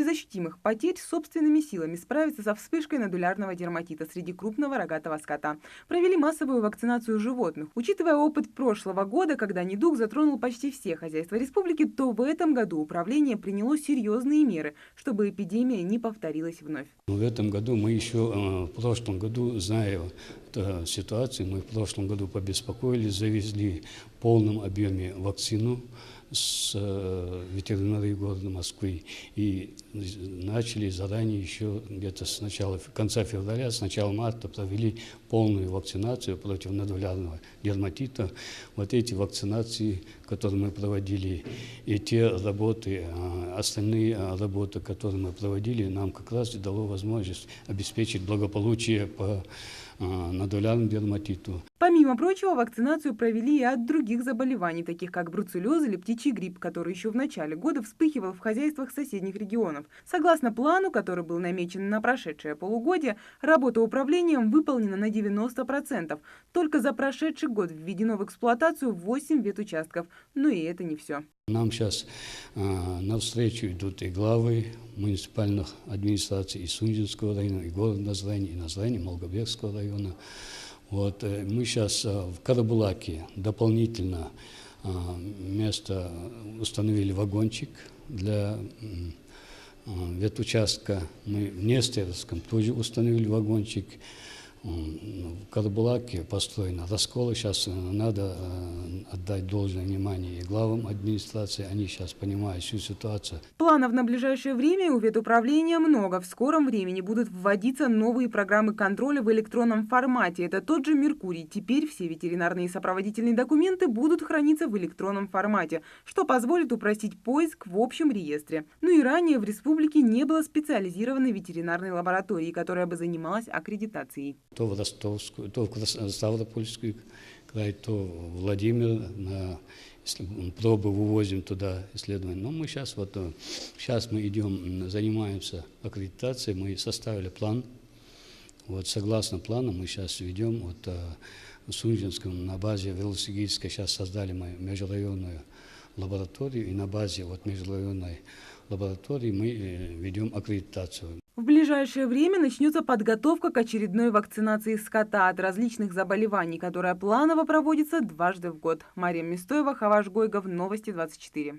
без ощутимых потерь собственными силами справиться со вспышкой нодулярного дерматита среди крупного рогатого скота. Провели массовую вакцинацию животных. Учитывая опыт прошлого года, когда недуг затронул почти все хозяйства республики, то в этом году управление приняло серьезные меры, чтобы эпидемия не повторилась вновь. В этом году мы еще, в прошлом году, зная ситуацию, мы в прошлом году побеспокоились, завезли в полном объеме вакцину с ветеринарии города Москвы и начали заранее еще где-то с конца февраля, с начала марта провели полную вакцинацию против нодулярного дерматита. Вот эти вакцинации, которые мы проводили, и те работы, остальные работы, которые мы проводили, нам как раз дало возможность обеспечить благополучие по нодулярному дерматиту. Помимо прочего, вакцинацию провели и от других заболеваний, таких как бруцеллез или птичий грипп, который еще в начале года вспыхивал в хозяйствах соседних регионов. Согласно плану, который был намечен на прошедшее полугодие, работа управлением выполнена на 90%. Только за прошедший год введено в эксплуатацию 8 ветучастков. Но и это не все. Нам сейчас навстречу идут и главы муниципальных администраций и Сундинского района, и города Назрани, и Назрани, Малгобекского района. Вот, мы сейчас в Карабулаке дополнительно место установили вагончик для ветучастка. Мы в Нестеровском тоже установили вагончик. В Карабулаке построена раскола. Сейчас надо отдать должное внимание и главам администрации. Они сейчас понимают всю ситуацию. Планов на ближайшее время у ветуправления много. В скором времени будут вводиться новые программы контроля в электронном формате. Это тот же «Меркурий». Теперь все ветеринарные сопроводительные документы будут храниться в электронном формате, что позволит упростить поиск в общем реестре. Ну и ранее в республике не было специализированной ветеринарной лаборатории, которая бы занималась аккредитацией. То в Ростовскую, то в Ставропольскую край, то в Владимир, пробы вывозим туда исследования. Но мы сейчас мы идем, занимаемся аккредитацией, мы составили план. Вот согласно плану мы сейчас ведем в Сундинском на базе велосипедской сейчас создали мы межрайонную лабораторию, и на базе межрайонной лаборатории мы ведем аккредитацию. В ближайшее время начнется подготовка к очередной вакцинации скота от различных заболеваний, которая планово проводится дважды в год. Мария Мистоева, Хаваш Гойгов, Новости 24.